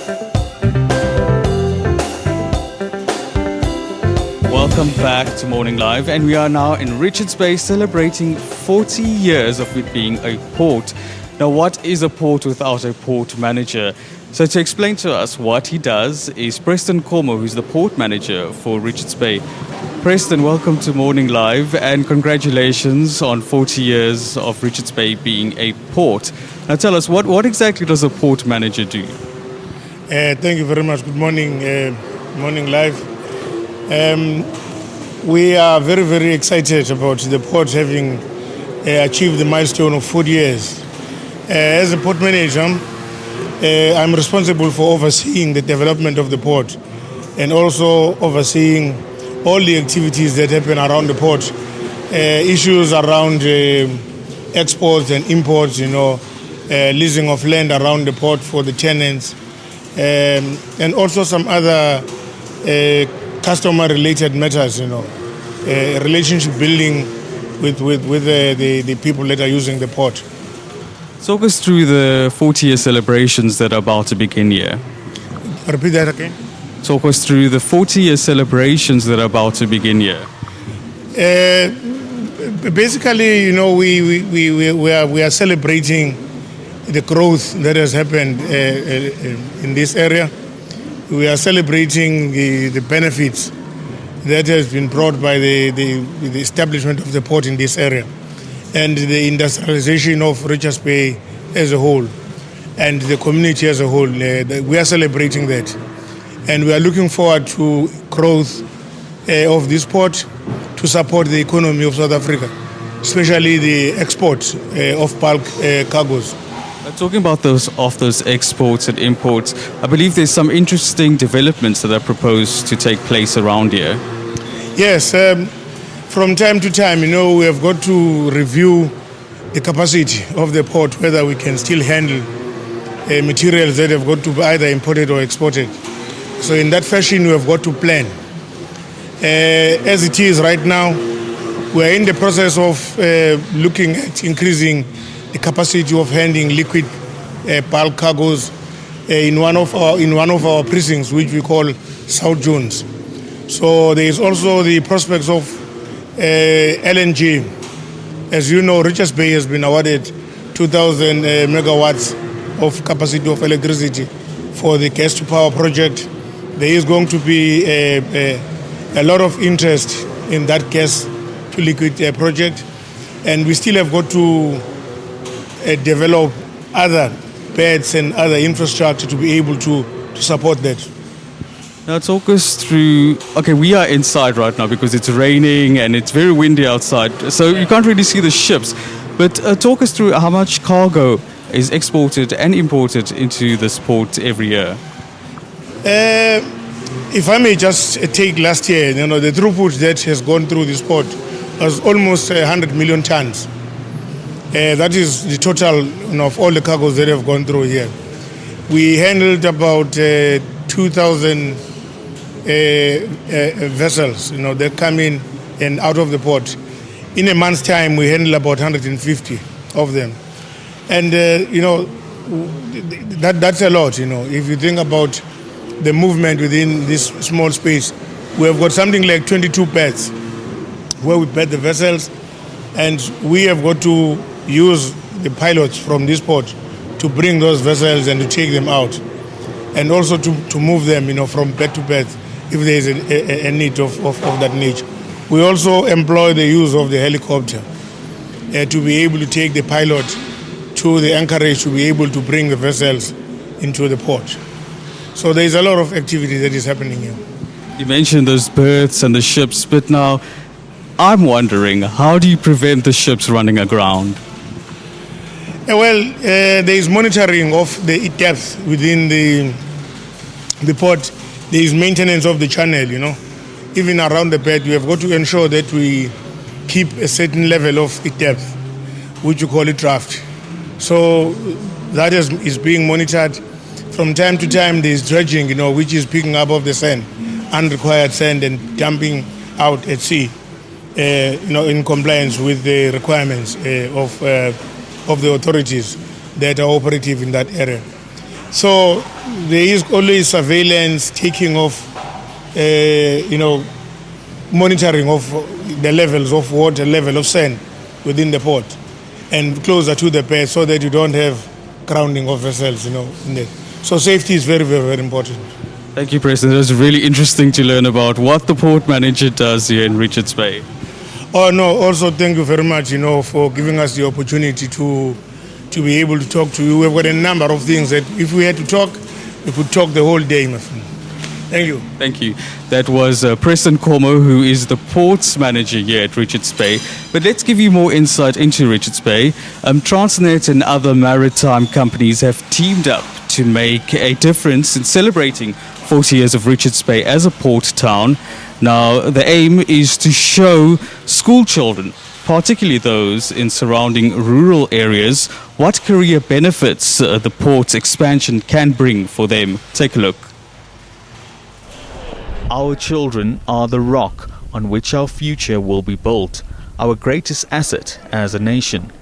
Welcome back to Morning Live, and we are now in Richards Bay celebrating 40 years of it being a port. Now, what is a port without a port manager? So to explain to us what he does is Preston Nkomo, who's the port manager for Richards Bay. Preston, welcome to Morning Live, and congratulations on 40 years of Richards Bay being a port. Now tell us, what exactly does a port manager do? Thank you very much. Good morning, Morning Live. We are very, very excited about the port having achieved the milestone of 40 years. As a port manager, I'm responsible for overseeing the development of the port and also overseeing all the activities that happen around the port. Issues around exports and imports, leasing of land around the port for the tenants, and also some other customer-related matters, relationship building with the people that are using the port. Talk us through the 40-year celebrations that are about to begin here. Repeat that again. Talk us through the 40-year celebrations that are about to begin here. Basically, we are celebrating the growth that has happened in this area. We are celebrating the benefits that has been brought by the establishment of the port in this area and the industrialization of Richards Bay as a whole and the community as a whole. We are celebrating that. And we are looking forward to growth of this port to support the economy of South Africa, especially the export of bulk cargoes. Talking about those exports and imports, I believe there's some interesting developments that are proposed to take place around here. Yes, from time to time, we have got to review the capacity of the port, whether we can still handle materials that have got to be either imported or exported. So in that fashion, we have got to plan. As it is right now, we are in the process of looking at increasing the capacity of handling liquid bulk cargoes in one of our precincts, which we call South Jones. So there is also the prospects of LNG. As you know, Richards Bay has been awarded 2,000 megawatts of capacity of electricity for the gas to power project. There is going to be a lot of interest in that gas to liquid project, and we still have got to develop other beds and other infrastructure to be able to support that. Now talk us through, okay, we are inside right now because it's raining and it's very windy outside, so you can't really see the ships, but talk us through how much cargo is exported and imported into this port every year. If I may just take last year, the throughput that has gone through this port was almost 100 million tons. That is the total of all the cargoes that have gone through here. We handled about 2,000 vessels, that come in and out of the port. In a month's time, we handle about 150 of them. And, that's a lot, If you think about the movement within this small space, we have got something like 22 pads where we pad the vessels, and we have got to use the pilots from this port to bring those vessels and to take them out, and also to move them, from bed to bed if there is a need of that nature. We also employ the use of the helicopter to be able to take the pilot to the anchorage to be able to bring the vessels into the port. So there is a lot of activity that is happening here. You mentioned those berths and the ships, but now I'm wondering, how do you prevent the ships running aground? There is monitoring of the depth within the port. There is maintenance of the channel, Even around the bed, we have got to ensure that we keep a certain level of depth, which you call it draft. So that is being monitored. From time to time, there is dredging, which is picking up of the sand, unrequired sand, and dumping out at sea, in compliance with the requirements of the authorities that are operative in that area. So there is always surveillance, taking of, monitoring of the levels of water, level of sand within the port, and closer to the pier so that you don't have grounding of vessels, in there. So safety is very, very, very important. Thank you, Preston. It was really interesting to learn about what the port manager does here in Richards Bay. Oh, no, also thank you very much, for giving us the opportunity to be able to talk to you. We've got a number of things that if we had to talk, we could talk the whole day, my friend. Thank you. Thank you. That was Preston Nkomo, who is the ports manager here at Richards Bay. But let's give you more insight into Richards Bay. Transnet and other maritime companies have teamed up to make a difference in celebrating 40 years of Richards Bay as a port town. Now, the aim is to show school children, particularly those in surrounding rural areas, what career benefits the port's expansion can bring for them. Take a look. Our children are the rock on which our future will be built, our greatest asset as a nation.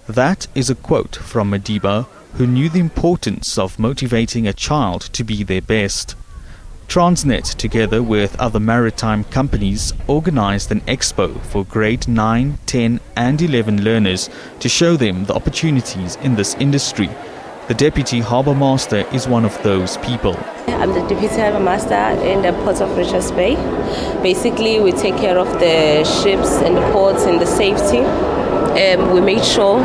That is a quote from Madiba, who knew the importance of motivating a child to be their best. Transnet, together with other maritime companies, organized an expo for grade 9, 10 and 11 learners to show them the opportunities in this industry. The Deputy Harbour Master is one of those people. I'm the Deputy Harbour Master in the Port of Richards Bay. Basically, we take care of the ships and the ports and the safety. We make sure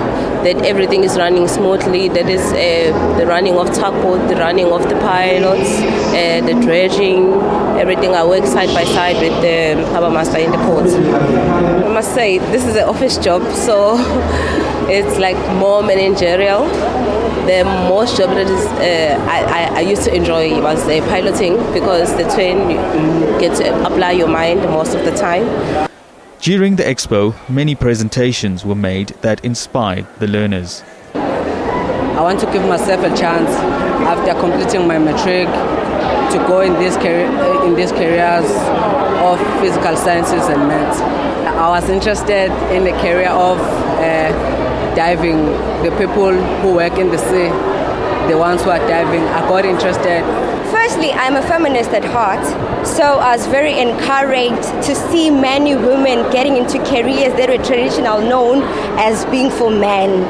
that everything is running smoothly. That is the running of tugboat, the running of the pilots, the dredging, everything. I work side by side with the Harbour Master in the port. I must say, this is an office job, so it's like more managerial. The most job that is I used to enjoy was piloting, because the train you get to apply your mind most of the time. During the expo, many presentations were made that inspired the learners. I want to give myself a chance after completing my matric to go in these careers of physical sciences and maths. I was interested in the career of diving, the people who work in the sea, the ones who are diving. I got interested. Firstly, I'm a feminist at heart, so I was very encouraged to see many women getting into careers that were traditionally known as being for men.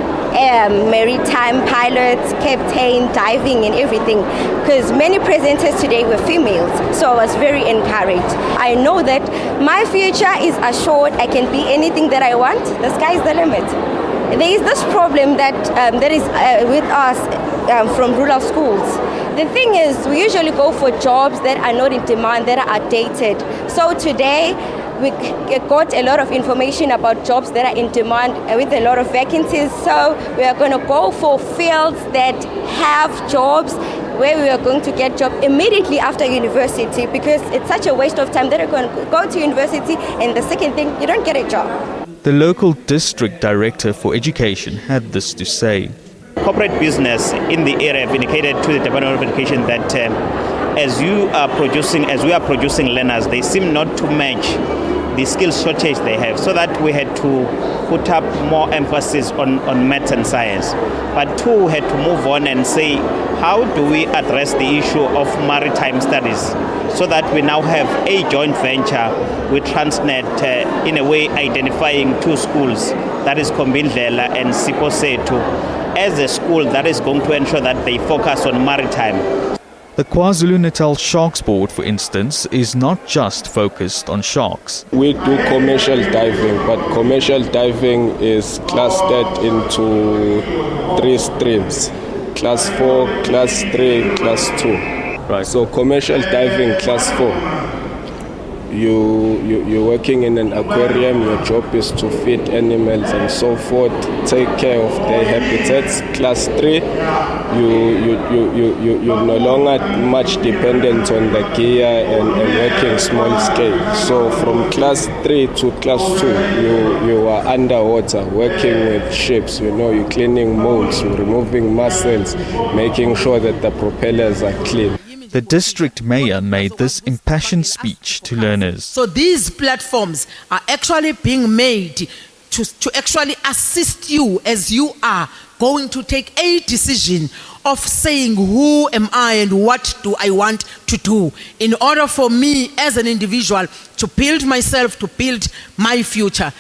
Maritime pilots, captain, diving and everything, because many presenters today were females, so I was very encouraged. I know that my future is assured. I can be anything that I want. The sky is the limit. There is this problem that is with us from rural schools. The thing is, we usually go for jobs that are not in demand, that are outdated. So today, we got a lot of information about jobs that are in demand with a lot of vacancies. So we are going to go for fields that have jobs, where we are going to get job immediately after university, because it's such a waste of time that you're going to go to university and the second thing, you don't get a job. The local district director for education had this to say. Corporate business in the area have indicated to the Department of Education that as we are producing learners, they seem not to match the skill shortage they have, so that we had to put up more emphasis on maths and science. But two, we had to move on and say, how do we address the issue of maritime studies, so that we now have a joint venture with Transnet, in a way identifying two schools, that is Kombindlela and Siposetu, as a school that is going to ensure that they focus on maritime. The KwaZulu-Natal Sharks Board, for instance, is not just focused on sharks. We do commercial diving, but commercial diving is clustered into 3 streams: class 4, class 3, class 2. Right. So commercial diving, class 4. You're working in an aquarium, your job is to feed animals and so forth, take care of their habitats. Class 3, you're no longer much dependent on the gear and working small scale. So from class 3 to class 2, you are underwater working with ships. You're cleaning molds, removing mussels, making sure that the propellers are clean. The district mayor made this impassioned speech to learners. So these platforms are actually being made to actually assist you as you are going to take a decision of saying who am I and what do I want to do in order for me as an individual to build myself, to build my future.